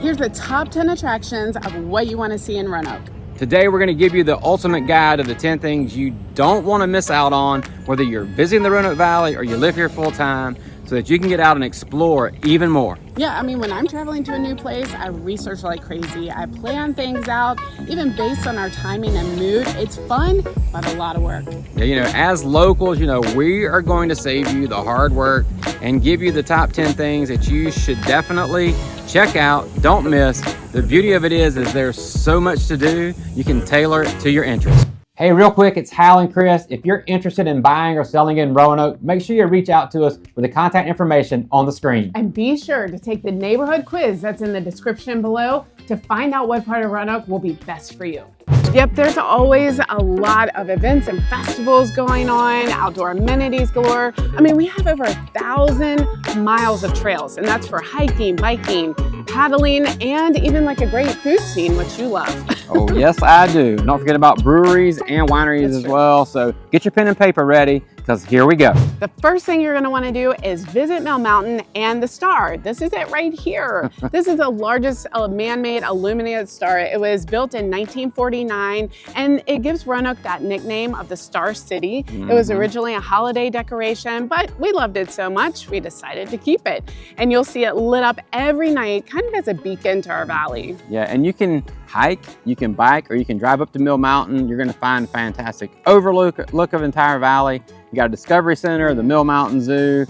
Here's the top 10 attractions of what you want to see in Roanoke. Today, we're going to give you the ultimate guide of the 10 things you don't want to miss out on, whether you're visiting the Roanoke Valley or you live here full time, so that you can get out and explore even more. Yeah, I mean, when I'm traveling to a new place, I research like crazy. I plan things out, even based on our timing and mood. It's fun, but a lot of work. Yeah, as locals, we are going to save you the hard work and give you the top 10 things that you should definitely check out, don't miss. The beauty of it is there's so much to do, you can tailor it to your interests. Hey, real quick, it's Hal and Chris. If you're interested in buying or selling in Roanoke, make sure you reach out to us with the contact information on the screen. And be sure to take the neighborhood quiz that's in the description below to find out what part of Roanoke will be best for you. Yep, there's always a lot of events and festivals going on, outdoor amenities galore. I mean, we have over 1,000 miles of trails, and that's for hiking, biking, paddling, and even like a great food scene, which you love. Oh, yes, I do. Don't forget about breweries and wineries as well. So get your pen and paper ready, because here we go. The first thing you're going to want to do is visit Mill Mountain and the star. This is it right here. This is the largest man-made illuminated star. It was built in 1949, and it gives Roanoke that nickname of the Star City. It was originally a holiday decoration, but we loved it so much, we decided to keep it. And you'll see it lit up every night, kind of as a beacon to our valley. Yeah, and you can hike, you can bike, or you can drive up to Mill Mountain. You're going to find a fantastic overlook of the entire valley. You got a Discovery Center, the Mill Mountain Zoo,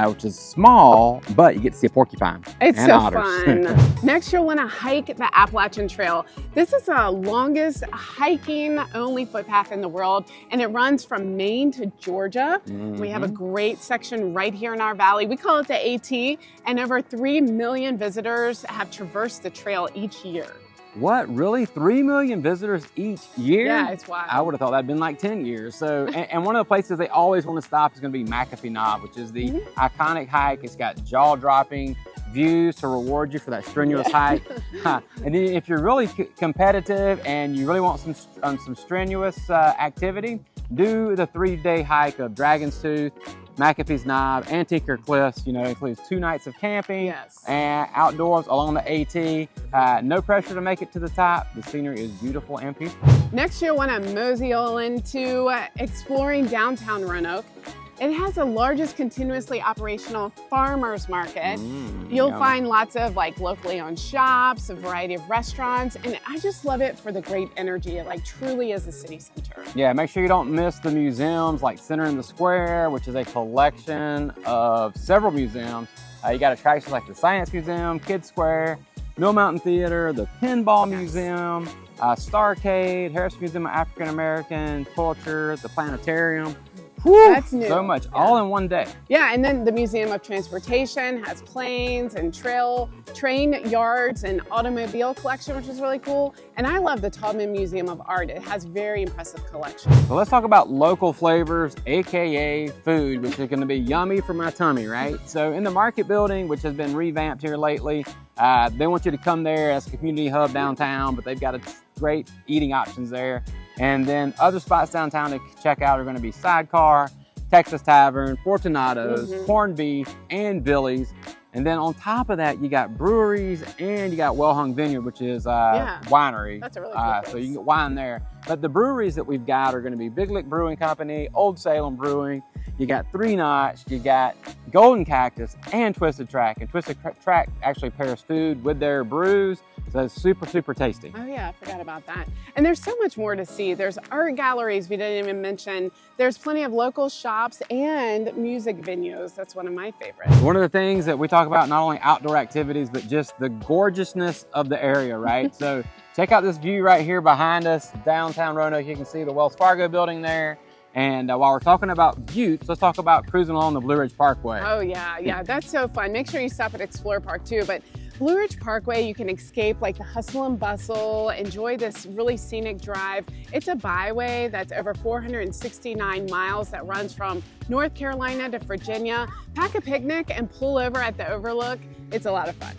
which is small, but you get to see a porcupine. It's and so otters. fun. Next, you'll want to hike the Appalachian Trail. This is the longest hiking only footpath in the world, and it runs from Maine to Georgia. We have a great section right here in our valley. We call it the AT, and over 3 million visitors have traversed the trail each year. What, really? 3 million visitors each year? Yeah, it's wild. I would have thought that'd been like 10 years. So, and one of the places they always want to stop is going to be McAfee Knob, which is the iconic hike. It's got jaw-dropping views to reward you for that strenuous hike. And then if you're really competitive and you really want some strenuous activity, do the 3-day hike of Dragon's Tooth, McAfee's Knob, and Tinker Cliffs. Includes 2 nights of camping and outdoors along the AT. No pressure to make it to the top. The scenery is beautiful and peaceful. Next, you'll want to mosey on into exploring downtown Roanoke. It has the largest continuously operational farmers market. You'll find lots of locally owned shops, a variety of restaurants, and I just love it for the great energy. It truly is a city center. Yeah, make sure you don't miss the museums like Center in the Square, which is a collection of several museums. You got attractions like the Science Museum, Kids Square, Mill Mountain Theater, the Pinball Museum, Starcade, Harris Museum of African American Culture, the Planetarium. Whew, that's new. So much, all in one day. Yeah, and then the Museum of Transportation has planes and train yards and automobile collection, which is really cool. And I love the Taubman Museum of Art. It has very impressive collections. So let's talk about local flavors, AKA food, which is gonna be yummy for my tummy, right? So in the Market Building, which has been revamped here lately, they want you to come there as a community hub downtown, but they've got great eating options there. And then other spots downtown to check out are going to be Sidecar, Texas Tavern, Fortunato's, Corned Beef, and Billy's. And then on top of that, you got breweries and you got Well Hung Vineyard, which is winery. That's a really cool place. So you can get wine there. But the breweries that we've got are going to be Big Lick Brewing Company, Old Salem Brewing. You got 3 Notch, you got Golden Cactus, and Twisted Track. And Twisted Track actually pairs food with their brews, so it's super, super tasty. Oh yeah, I forgot about that. And there's so much more to see. There's art galleries we didn't even mention. There's plenty of local shops and music venues. That's one of my favorites. One of the things that we talk about, not only outdoor activities, but just the gorgeousness of the area, right? So check out this view right here behind us, downtown Roanoke. You can see the Wells Fargo building there. And while we're talking about buttes, let's talk about cruising along the Blue Ridge Parkway. Oh yeah, that's so fun. Make sure you stop at Explore Park too. But Blue Ridge Parkway, you can escape the hustle and bustle, enjoy this really scenic drive. It's a byway that's over 469 miles that runs from North Carolina to Virginia. Pack a picnic and pull over at the overlook. It's a lot of fun.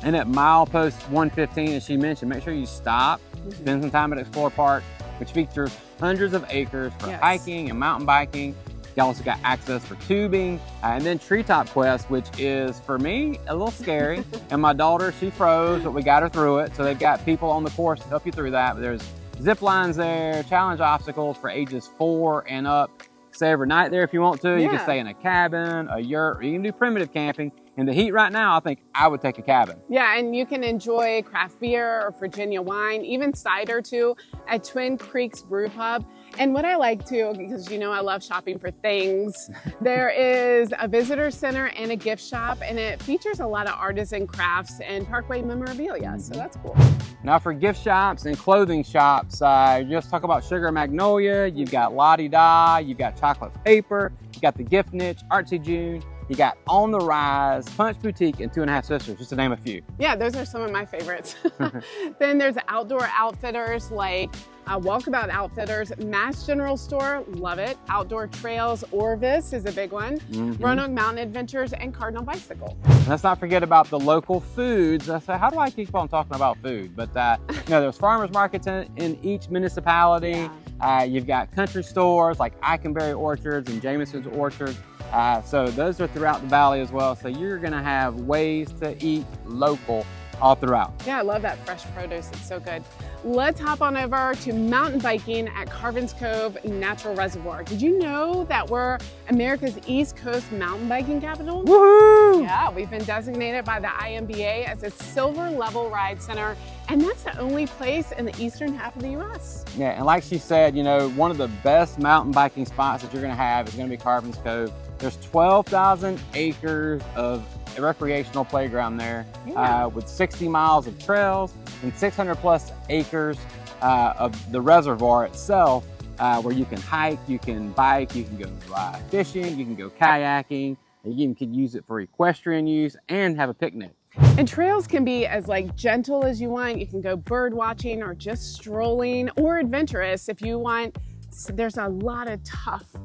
And at milepost 115, as she mentioned, make sure you stop, spend some time at Explore Park, which features hundreds of acres for hiking and mountain biking. You also got access for tubing, and then Treetop Quest, which is, for me, a little scary. And my daughter, she froze, but we got her through it. So they've got people on the course to help you through that. But there's zip lines there, challenge obstacles for ages 4 and up. Stay overnight there if you want to. You can stay in a cabin, a yurt, or you can do primitive camping. In the heat right now, I think I would take a cabin. Yeah, and you can enjoy craft beer or Virginia wine, even cider too, at Twin Creeks Brew Pub. And what I like too, because you know I love shopping for things, there is a visitor center and a gift shop, and it features a lot of artisan crafts and Parkway memorabilia, so that's cool. Now for gift shops and clothing shops, just talk about Sugar Magnolia, you've got Lottie Da, you've got Chocolate Paper, you got the Gift Niche, Artsy June, you got On the Rise, Punch Boutique, and 2.5 Sisters, just to name a few. Yeah, those are some of my favorites. Then there's outdoor outfitters like Walkabout Outfitters, Mass General Store, love it. Outdoor Trails, Orvis is a big one. Roanoke Mountain Adventures, and Cardinal Bicycle. And let's not forget about the local foods. I say, how do I keep on talking about food? But you know, there's farmers markets in each municipality. You've got country stores like Eikenberry Orchards and Jameson's Orchards. So those are throughout the valley as well. So you're gonna have ways to eat local all throughout. Yeah, I love that fresh produce. It's so good. Let's hop on over to mountain biking at Carvins Cove Natural Reservoir. Did you know that we're America's East Coast mountain biking capital? Woohoo! Yeah, we've been designated by the IMBA as a silver level ride center, and that's the only place in the eastern half of the U.S. Yeah, and like she said, you know, one of the best mountain biking spots that you're gonna have is gonna be Carvins Cove. There's 12,000 acres of recreational playground there with 60 miles of trails and 600 plus acres of the reservoir itself where you can hike, you can bike, you can go fishing, you can go kayaking, and you even could use it for equestrian use and have a picnic. And trails can be as gentle as you want. You can go bird watching or just strolling, or adventurous if you want. There's a lot of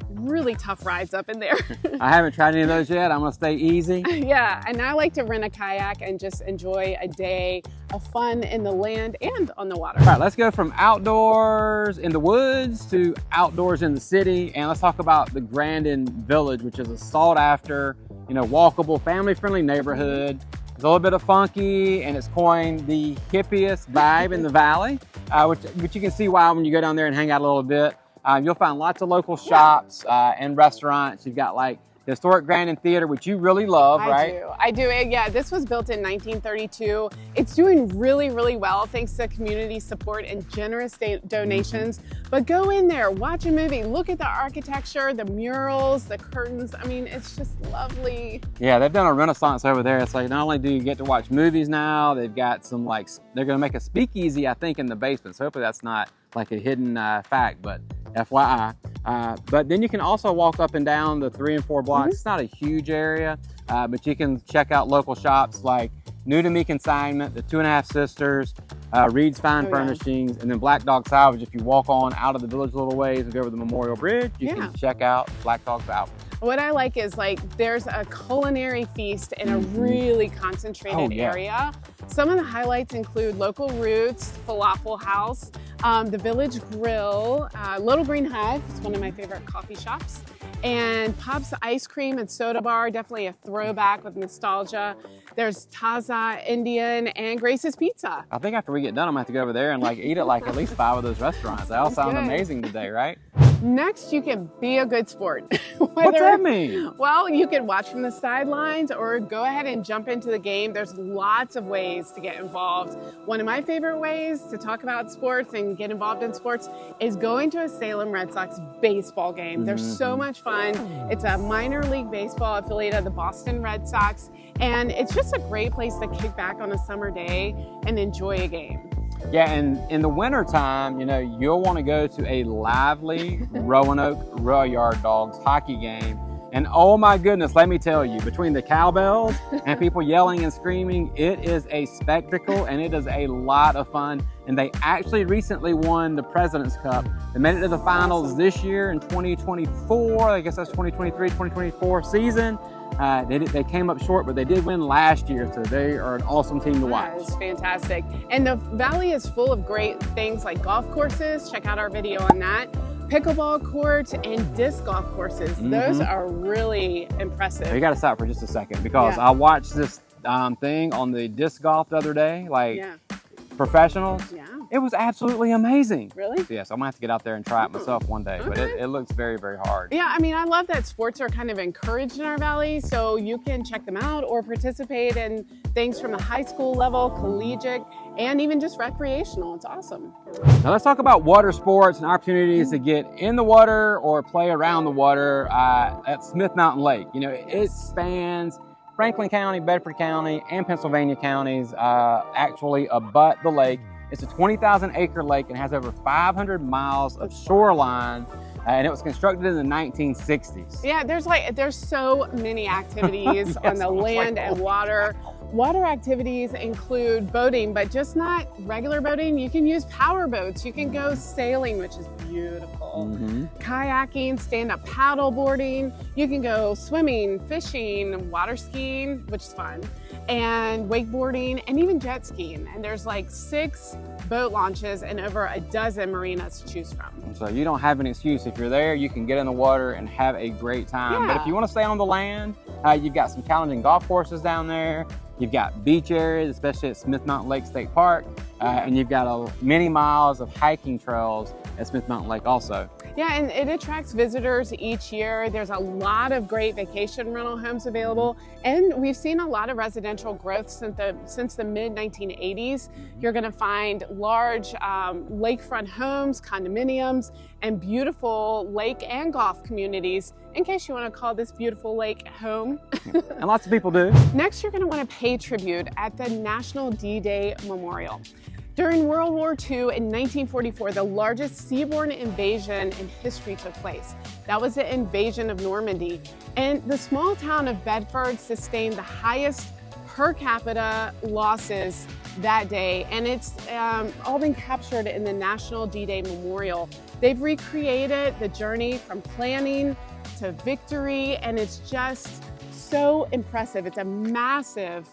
really tough rides up in there. I haven't tried any of those yet. I'm gonna stay easy. Yeah, and I like to rent a kayak and just enjoy a day of fun in the land and on the water. All right, let's go from outdoors in the woods to outdoors in the city, and let's talk about the Grandin Village, which is a sought after, you know, walkable, family-friendly neighborhood. It's a little bit of funky, and it's coined the hippiest vibe in the valley, which you can see why when you go down there and hang out a little bit. You'll find lots of local shops and restaurants. You've got like the historic Grandin Theater, which you really love, right? I do. Yeah, this was built in 1932. It's doing really, really well thanks to community support and generous donations. But go in there, watch a movie, look at the architecture, the murals, the curtains. I mean, it's just lovely. Yeah, they've done a renaissance over there. It's like not only do you get to watch movies now, they've got some they're going to make a speakeasy, I think, in the basement. So hopefully that's not like a hidden fact, but FYI. But then you can also walk up and down the 3 and 4 blocks. It's not a huge area, but you can check out local shops like New to Me Consignment, the 2.5 Sisters, Reed's Fine Furnishings, and then Black Dog Salvage. If you walk on out of the village a little ways and go over the Memorial Bridge, you can check out Black Dog Salvage. What I like is there's a culinary feast in a really concentrated area. Some of the highlights include Local Roots, Falafel House, the Village Grill, Little Green Hive, it's one of my favorite coffee shops, and Pop's Ice Cream and Soda Bar, definitely a throwback with nostalgia. There's Taza Indian and Grace's Pizza. I think after we get done, I'm gonna have to go over there and eat at at least 5 of those restaurants. They all sound amazing today, right? Next, you can be a good sport. What's that mean? Well, you can watch from the sidelines or go ahead and jump into the game. There's lots of ways to get involved. One of my favorite ways to talk about sports and get involved in sports is going to a Salem Red Sox baseball game. They're so much fun. It's a minor league baseball affiliate of the Boston Red Sox, and it's just a great place to kick back on a summer day and enjoy a game. Yeah, and in the winter time, you know, you'll want to go to a lively Roanoke Royal Yard Dogs hockey game. And oh my goodness, let me tell you, between the cowbells and people yelling and screaming, it is a spectacle and it is a lot of fun. And they actually recently won the President's Cup. They made it to the finals this year in 2024. I guess that's 2023, 2024 season. They came up short, but they did win last year, so they are an awesome team to watch. It's fantastic. And the valley is full of great things like golf courses. Check out our video on that. pickleball courts, and disc golf courses. Those are really impressive. You got to stop for just a second because Yeah. I watched this thing on the disc golf the other day, like Yeah. professionals. Yeah. It was absolutely amazing. Really? So, yes, I'm gonna have to get out there and try it myself one day, but Okay. it looks very, very hard. Yeah, I mean, I love that sports are kind of encouraged in our valley, so you can check them out or participate in things from the high school level, collegiate, and even just recreational. It's awesome. Now let's talk about water sports and opportunities to get in the water or play around the water at Smith Mountain Lake. You know, it spans Franklin County, Bedford County, and Pennsylvania counties actually abut the lake. It's a 20,000 acre lake and has over 500 miles of shoreline, and it was constructed in the 1960s. Yeah, there's so many activities on the land and water. Water activities include boating, but just not regular boating. You can use power boats. You can go sailing, which is beautiful. Kayaking, stand-up paddle boarding. You can go swimming, fishing, water skiing, which is fun, and wakeboarding, and even jet skiing. And there's like 6 boat launches and over a dozen marinas to choose from. So you don't have an excuse. If you're there, you can get in the water and have a great time. But if you want to stay on the land, you've got some challenging golf courses down there. You've got beach areas, especially at Smith Mountain Lake State Park, and you've got many miles of hiking trails at Smith Mountain Lake also. Yeah, and it attracts visitors each year. There's a lot of great vacation rental homes available, and we've seen a lot of residential growth since the mid-1980s. You're going to find large lakefront homes, condominiums, and beautiful lake and golf communities, in case you want to call this beautiful lake home. And lots of people do. Next, you're going to want to pay tribute at the National D-Day Memorial. During World War II in 1944, the largest seaborne invasion in history took place. That was the invasion of Normandy. And the small town of Bedford sustained the highest per capita losses that day. And it's all been captured in the National D-Day Memorial. They've recreated the journey from planning to victory, and it's just so impressive. It's a massive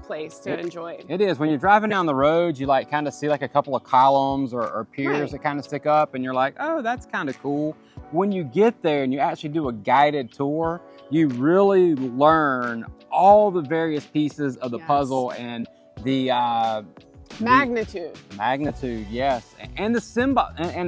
place to enjoy. It is. When you're driving down the road, you like kind of see like a couple of columns or piers that kind of stick up, and you're like, oh, that's kind of cool. When you get there and you actually do a guided tour, you really learn all the various pieces of the puzzle and the magnitude, yes, and the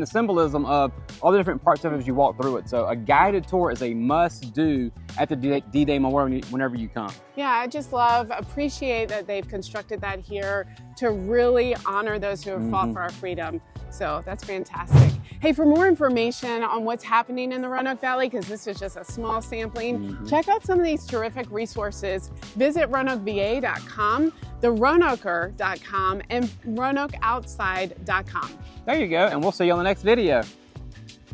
symbolism of all the different parts of it as you walk through it. So a guided tour is a must-do at the D-Day Memorial whenever you come. Yeah, I just appreciate that they've constructed that here to really honor those who have fought for our freedom. So that's fantastic. Hey, for more information on what's happening in the Roanoke Valley, because this is just a small sampling, check out some of these terrific resources. Visit RoanokeVA.com, theRoanoker.com, and RoanokeOutside.com. There you go, and we'll see you on the next video.